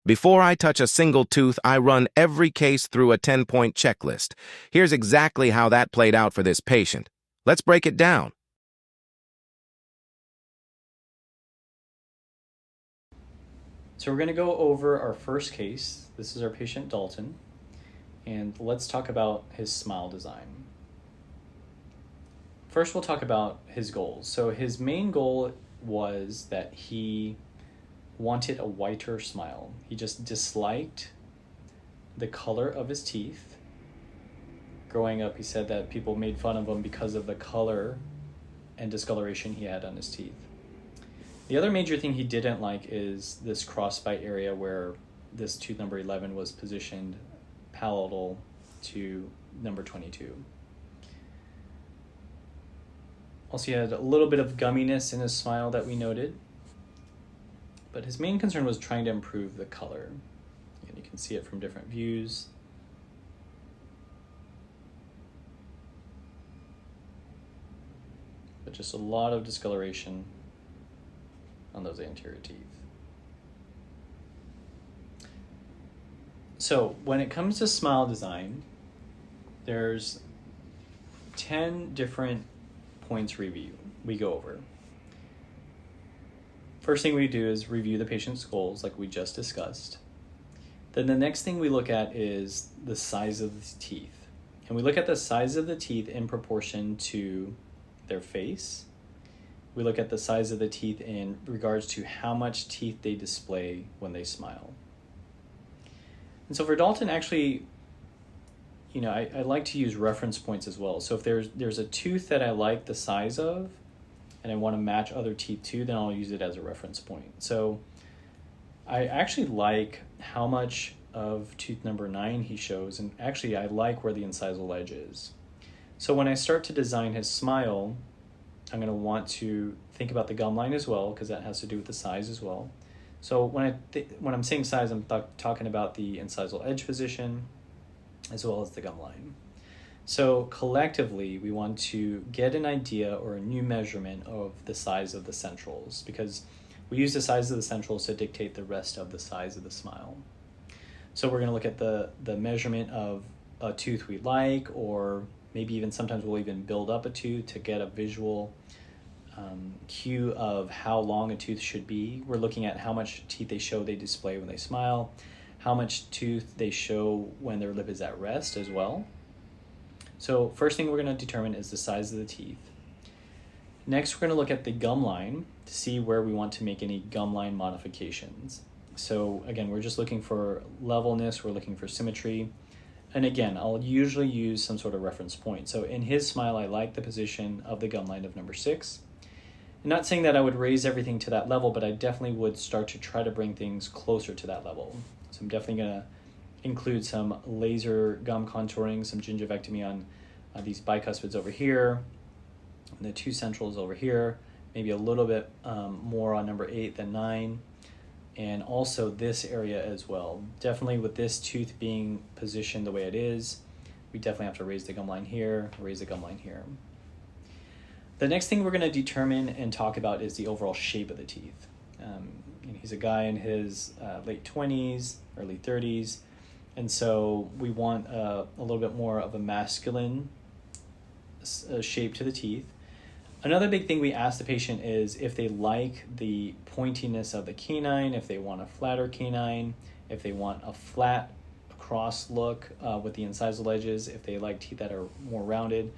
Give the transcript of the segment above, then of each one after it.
Before I touch a single tooth, I run every case through a 10-point checklist. Here's exactly how that played out for this patient. Let's break it down. So we're going to go over our first case. This is our patient Dalton, and let's talk about his smile design. First, we'll talk about his goals. So his main goal was that he wanted a whiter smile. He just disliked the color of his teeth. Growing up, he said that people made fun of him because of the color and discoloration he had on his teeth. The other major thing he didn't like is this crossbite area where this tooth number 11 was positioned palatal to number 22. Also, he had a little bit of gumminess in his smile that we noted, but his main concern was trying to improve the color. And you can see it from different views. But just a lot of discoloration on those anterior teeth. So when it comes to smile design, there's 10 different points we go over. First thing we do is review the patient's goals like we just discussed. Then the next thing we look at is the size of the teeth. And we look at the size of the teeth in proportion to their face. We look at the size of the teeth in regards to how much teeth they display when they smile. And so for Dalton, actually, I like to use reference points as well. So if there's a tooth that I like the size of, and I want to match other teeth too, then I'll use it as a reference point. So I actually like how much of tooth number 9 he shows, and actually I like where the incisal edge is. So when I start to design his smile, I'm going to want to think about the gum line as well, because that has to do with the size as well. So when I'm saying size, I'm talking about the incisal edge position as well as the gum line. So collectively, we want to get an idea or a new measurement of the size of the centrals, because we use the size of the centrals to dictate the rest of the size of the smile. So we're going to look at the measurement of a tooth we like, or maybe even sometimes we'll even build up a tooth to get a visual cue of how long a tooth should be. We're looking at how much teeth they display when they smile, how much tooth they show when their lip is at rest as well. So first thing we're going to determine is the size of the teeth. Next, we're going to look at the gum line to see where we want to make any gum line modifications. So again, we're just looking for levelness, we're looking for symmetry. And again, I'll usually use some sort of reference point. So in his smile, I like the position of the gum line of number 6. I'm not saying that I would raise everything to that level, but I definitely would start to try to bring things closer to that level. So I'm definitely going to include some laser gum contouring, some gingivectomy on these bicuspids over here, and the 2 centrals over here, maybe a little bit more on number 8 than 9, and also this area as well. Definitely with this tooth being positioned the way it is, we definitely have to raise the gum line here, raise the gum line here. The next thing we're going to determine and talk about is the overall shape of the teeth. He's a guy in his late 20s, early 30s, and so we want a little bit more of a masculine shape to the teeth. Another big thing we ask the patient is if they like the pointiness of the canine, if they want a flatter canine, if they want a flat across look with the incisal edges, if they like teeth that are more rounded.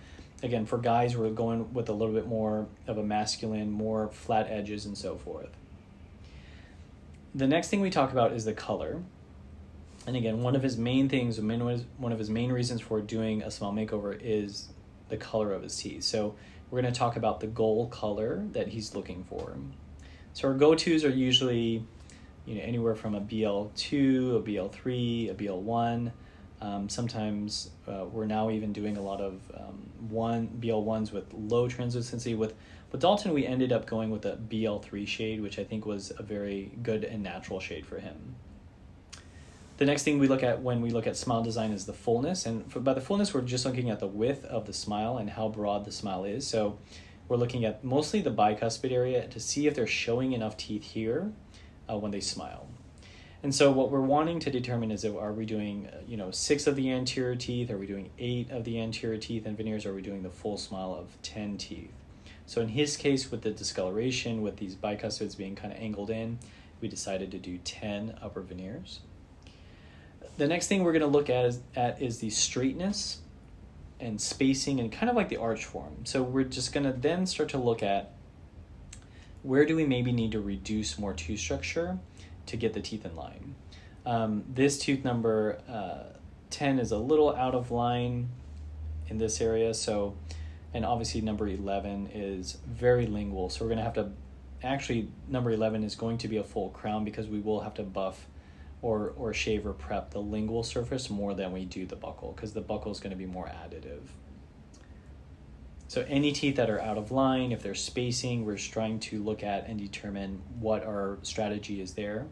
Again, for guys, we're going with a little bit more of a masculine, more flat edges and so forth. The next thing we talk about is the color. And again, one of his main reasons for doing a smile makeover is the color of his teeth. So we're going to talk about the goal color that he's looking for. So our go-tos are usually, anywhere from a BL2, a BL3, a BL1. Sometimes we're now even doing a lot of BL1s with low translucency. With Dalton, we ended up going with a BL3 shade, which I think was a very good and natural shade for him. The next thing we look at when we look at smile design is the fullness. And by the fullness, we're just looking at the width of the smile and how broad the smile is. So we're looking at mostly the bicuspid area to see if they're showing enough teeth here when they smile. And so what we're wanting to determine is, are we doing 6 of the anterior teeth? Are we doing 8 of the anterior teeth and veneers? Or are we doing the full smile of 10 teeth? So in his case, with the discoloration, with these bicuspids being kind of angled in, we decided to do 10 upper veneers. The next thing we're going to look at is the straightness and spacing and kind of like the arch form. So we're just going to then start to look at where do we maybe need to reduce more tooth structure to get the teeth in line. This tooth number 10 is a little out of line in this area, and obviously number 11 is very lingual, so we're going to have to, actually number 11 is going to be a full crown because we will have to buff or shave or prep the lingual surface more than we do the buccal, because the buccal is going to be more additive. So any teeth that are out of line, if they're spacing, we're just trying to look at and determine what our strategy is there.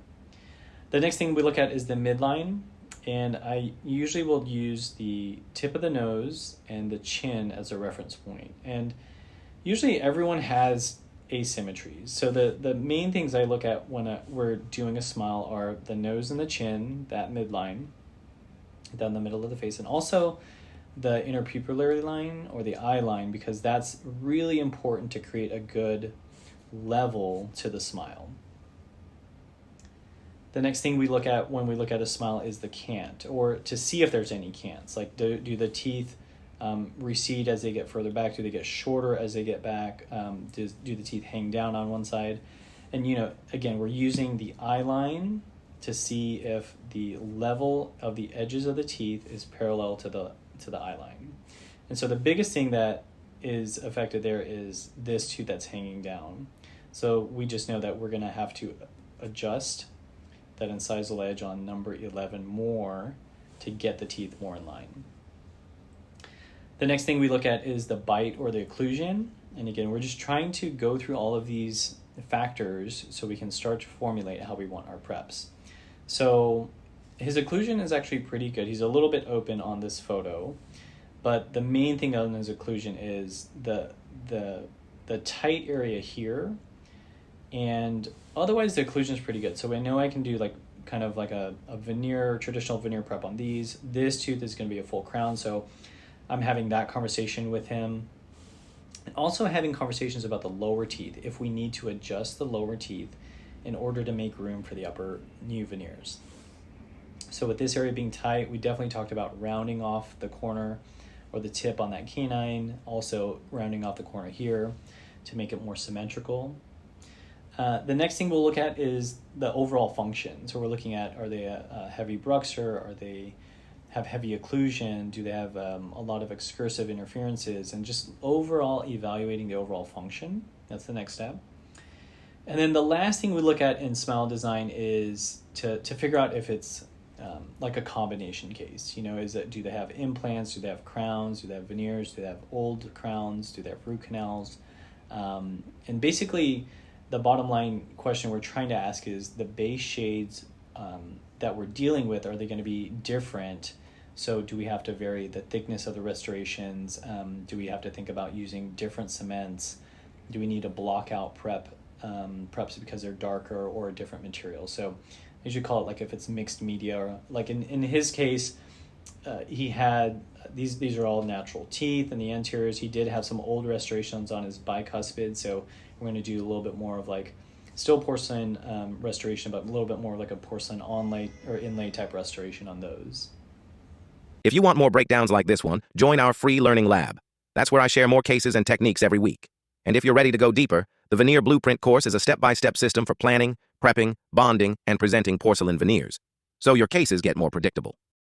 The next thing we look at is the midline, and I usually will use the tip of the nose and the chin as a reference point. And usually everyone has asymmetries. So the main things I look at when we're doing a smile are the nose and the chin, that midline, down the middle of the face, and also the interpupillary line or the eye line, because that's really important to create a good level to the smile. The next thing we look at when we look at a smile is the cant, or to see if there's any cants. Like, do the teeth recede as they get further back? Do they get shorter as they get back? Do the teeth hang down on one side? And, again, we're using the eye line to see if the level of the edges of the teeth is parallel to the eye line. And so the biggest thing that is affected there is this tooth that's hanging down. So we just know that we're going to have to adjust that incisal edge on number 11 more to get the teeth more in line. The next thing we look at is the bite or the occlusion. And again, we're just trying to go through all of these factors so we can start to formulate how we want our preps. So his occlusion is actually pretty good. He's a little bit open on this photo, but the main thing on his occlusion is the tight area here, and otherwise the occlusion is pretty good. So I know I can do kind of like a traditional veneer prep on these. This tooth is going to be a full crown, so I'm having that conversation with him. And also having conversations about the lower teeth, if we need to adjust the lower teeth in order to make room for the upper new veneers. So with this area being tight, we definitely talked about rounding off the corner or the tip on that canine, also rounding off the corner here to make it more symmetrical. The next thing we'll look at is the overall function. So we're looking at, are they a heavy bruxer? Are they have heavy occlusion? Do they have a lot of excursive interferences? And just overall evaluating the overall function. That's the next step. And then the last thing we look at in smile design is to figure out if it's like a combination case. Do they have implants? Do they have crowns? Do they have veneers? Do they have old crowns? Do they have root canals? And basically, the bottom line question we're trying to ask is the base shades that we're dealing with, are they going to be different? So do we have to vary the thickness of the restorations? Do we have to think about using different cements? Do we need to block out preps because they're darker or a different material? So I usually call it like if it's mixed media, or like in his case, he had these are all natural teeth in the anteriors. He did have some old restorations on his bicuspid, so we're going to do a little bit more of like still porcelain restoration, but a little bit more like a porcelain onlay or inlay type restoration on those. If you want more breakdowns like this one, join our free learning lab. That's where I share more cases and techniques every week. And if you're ready to go deeper, the Veneer Blueprint course is a step-by-step system for planning, prepping, bonding, and presenting porcelain veneers, so your cases get more predictable.